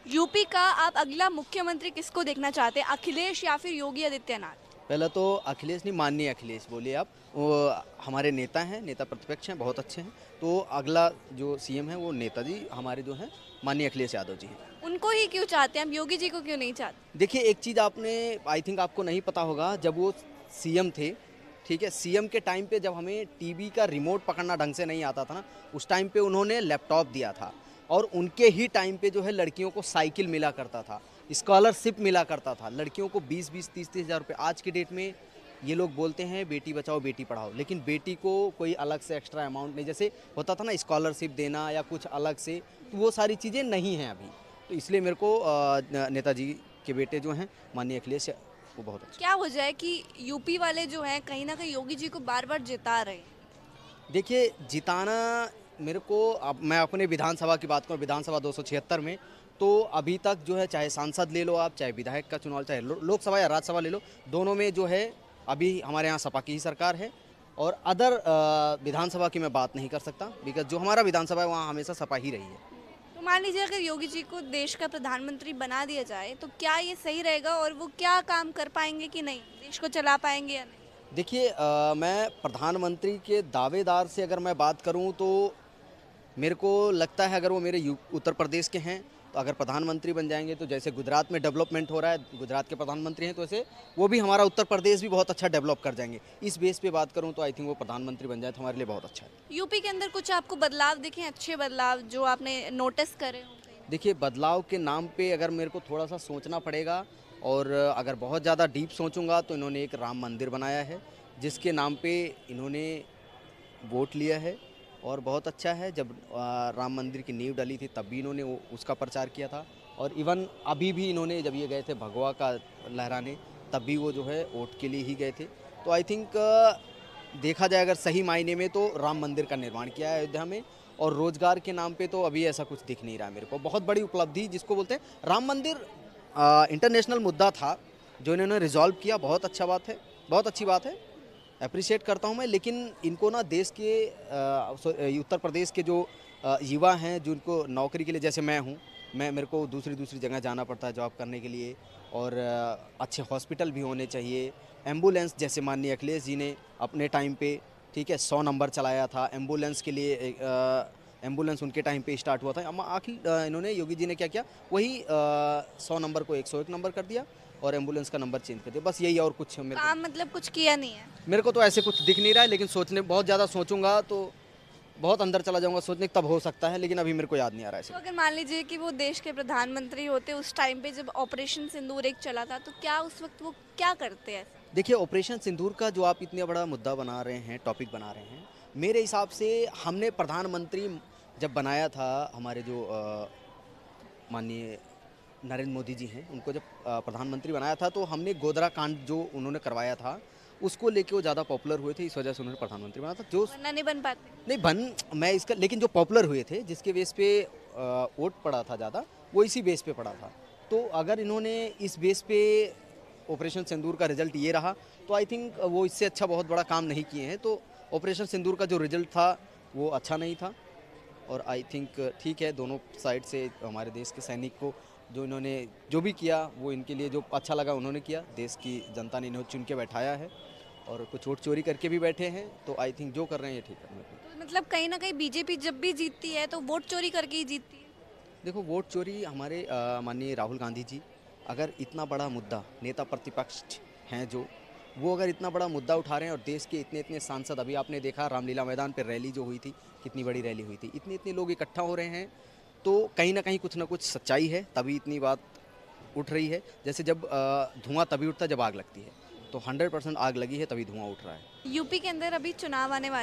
UP का आप अगला मुख्यमंत्री किसको देखना चाहते हैं, अखिलेश या फिर योगी आदित्यनाथ? पहला तो अखिलेश नहीं, माननीय अखिलेश बोलिए आप। वो हमारे नेता हैं, नेता प्रतिपक्ष हैं, बहुत अच्छे हैं। तो अगला जो सीएम है वो नेताजी हमारे जो हैं माननीय अखिलेश यादव जी हैं। उनको ही क्यों चाहते हैं, हम योगी जी को क्यों नहीं चाहते? देखिए एक चीज़ आपने, आई थिंक आपको नहीं पता होगा, जब वो सीएम थे, ठीक है, सीएम के टाइम पे जब हमें टीवी का रिमोट पकड़ना ढंग से नहीं आता था ना, उस टाइम पे उन्होंने लैपटॉप दिया था। और उनके ही टाइम पे जो है लड़कियों को साइकिल मिला करता था, स्कॉलरशिप मिला करता था, लड़कियों को 20-20, 30-30 हज़ार रुपये। आज की डेट में ये लोग बोलते हैं बेटी बचाओ बेटी पढ़ाओ, लेकिन बेटी को कोई अलग से एक्स्ट्रा अमाउंट नहीं, जैसे होता था ना स्कॉलरशिप देना या कुछ अलग से, तो वो सारी चीज़ें नहीं हैं अभी। तो इसलिए मेरे को नेताजी के बेटे जो हैं माननीय अखिलेश, वो बहुत अच्छे। क्या वजह है कि यूपी वाले जो हैं कहीं ना कहीं योगी जी को बार बार जिता रहे हैं? देखिए जिताना, मेरे को, अब मैं अपने विधानसभा की बात करूँ, विधानसभा 276 में, तो अभी तक जो है चाहे सांसद ले लो आप, चाहे विधायक का चुनाव, चाहे लोकसभा या राज्यसभा ले लो, दोनों में जो है अभी हमारे यहाँ सपा की ही सरकार है। और अदर विधानसभा की मैं बात नहीं कर सकता, बिकॉज जो हमारा विधानसभा है वहाँ हमेशा सपा ही रही है। तो मान लीजिए अगर योगी जी को देश का प्रधानमंत्री बना दिया जाए तो क्या ये सही रहेगा और वो क्या काम कर पाएंगे कि नहीं, देश को चला पाएंगे या नहीं? देखिए मैं प्रधानमंत्री के दावेदार से अगर मैं बात करूं तो मेरे को लगता है अगर वो मेरे उत्तर प्रदेश के हैं, तो अगर प्रधानमंत्री बन जाएंगे तो जैसे गुजरात में डेवलपमेंट हो रहा है, गुजरात के प्रधानमंत्री हैं, तो ऐसे वो भी हमारा उत्तर प्रदेश भी बहुत अच्छा डेवलप कर जाएंगे। इस बेस पे बात करूं तो आई थिंक वो प्रधानमंत्री बन जाए तो हमारे लिए बहुत अच्छा है। यूपी के अंदर कुछ आपको बदलाव दिखे, अच्छे बदलाव जो आपने नोटिस करे हों कहीं? देखिए बदलाव के नाम पे अगर मेरे को थोड़ा सा सोचना पड़ेगा, और अगर बहुत ज़्यादा डीप सोचूंगा तो इन्होंने एक राम मंदिर बनाया है, जिसके नाम पे इन्होंने वोट लिया है। और बहुत अच्छा है, जब राम मंदिर की नींव डली थी तब भी इन्होंने उसका प्रचार किया था। और इवन अभी भी इन्होंने, जब ये गए थे भगवा का लहराने, तब भी वो जो है वोट के लिए ही गए थे। तो आई थिंक देखा जाए अगर सही मायने में तो राम मंदिर का निर्माण किया है अयोध्या में। और रोजगार के नाम पे तो अभी ऐसा कुछ दिख नहीं रहा मेरे को। बहुत बड़ी उपलब्धि जिसको बोलते हैं राम मंदिर, इंटरनेशनल मुद्दा था जो इन्होंने रिजॉल्व किया, बहुत अच्छा बात है, बहुत अच्छी बात है, अप्रिशिएट करता हूं मैं। लेकिन इनको ना देश के उत्तर प्रदेश के जो युवा हैं जिनको नौकरी के लिए, जैसे मैं हूं, मैं मेरे को दूसरी दूसरी जगह जाना पड़ता है जॉब करने के लिए, और अच्छे हॉस्पिटल भी होने चाहिए। एम्बुलेंस, जैसे माननीय अखिलेश जी ने अपने टाइम पे, ठीक है, 100 नंबर चलाया था एम्बुलेंस के लिए। एम्बुलेंस उनके टाइम पे स्टार्ट हुआ था। आखिर इन्होंने, योगी जी ने क्या किया, वही 100 नंबर को 101 नंबर कर दिया और एम्बुलेंस का नंबर चेंज कर दिया, बस यही। और कुछ काम मतलब कुछ किया नहीं है? मेरे को तो ऐसे कुछ दिख नहीं रहा है। लेकिन सोचने, बहुत ज़्यादा सोचूंगा तो बहुत अंदर चला जाऊंगा सोचने, तब हो सकता है, लेकिन अभी मेरे को याद नहीं आ रहा है तो ऐसे। अगर मान लीजिए कि वो देश के प्रधानमंत्री होते उस टाइम पे जब ऑपरेशन सिंदूर एक चला था, तो क्या उस वक्त वो क्या करते हैं? देखिए ऑपरेशन सिंदूर का जो आप इतने बड़ा मुद्दा बना रहे हैं, टॉपिक बना रहे हैं, मेरे हिसाब से हमने प्रधानमंत्री जब बनाया था, हमारे जो माननीय नरेंद्र मोदी जी हैं, उनको जब प्रधानमंत्री बनाया था, तो हमने गोधरा कांड जो उन्होंने करवाया था उसको लेके वो ज़्यादा पॉपुलर हुए थे, इस वजह से उन्होंने प्रधानमंत्री बनाया था। जो वरना नहीं बन पाते? नहीं बन, मैं इसका, लेकिन जो पॉपुलर हुए थे, जिसके बेस पे वोट पड़ा था ज़्यादा, वो इसी बेस पे पड़ा था। तो अगर इन्होंने इस बेस पे ऑपरेशन सिंदूर का रिजल्ट ये रहा, तो आई थिंक वो इससे अच्छा बहुत बड़ा काम नहीं किए हैं। तो ऑपरेशन सिंदूर का जो रिजल्ट था वो अच्छा नहीं था। और आई थिंक ठीक है, दोनों साइड से हमारे देश के सैनिक को जो इन्होंने जो भी किया, वो इनके लिए जो अच्छा लगा उन्होंने किया। देश की जनता ने इन्हें चुन के बैठाया है, और कुछ वोट चोरी करके भी बैठे हैं, तो आई थिंक जो कर रहे हैं ये ठीक कर रहे हैं। तो मतलब कहीं ना कहीं बीजेपी जब भी जीतती है तो वोट चोरी करके ही जीतती है। देखो वोट चोरी, हमारे माननीय राहुल गांधी जी अगर इतना बड़ा मुद्दा, नेता प्रतिपक्ष हैं जो, वो अगर इतना बड़ा मुद्दा उठा रहे हैं, और देश के इतने इतने सांसद, अभी आपने देखा रामलीला मैदान पर रैली जो हुई थी, कितनी बड़ी रैली हुई थी, इतने इतने लोग इकट्ठा हो रहे हैं, तो कहीं ना कहीं कुछ ना कुछ सच्चाई है, तभी इतनी बात उठ रही है। जैसे जब धुआं तभी उठता है जब आग लगती है, तो 100% आग लगी है तभी धुआं उठ रहा है। यूपी के अंदर अभी चुनाव आने वाले हैं।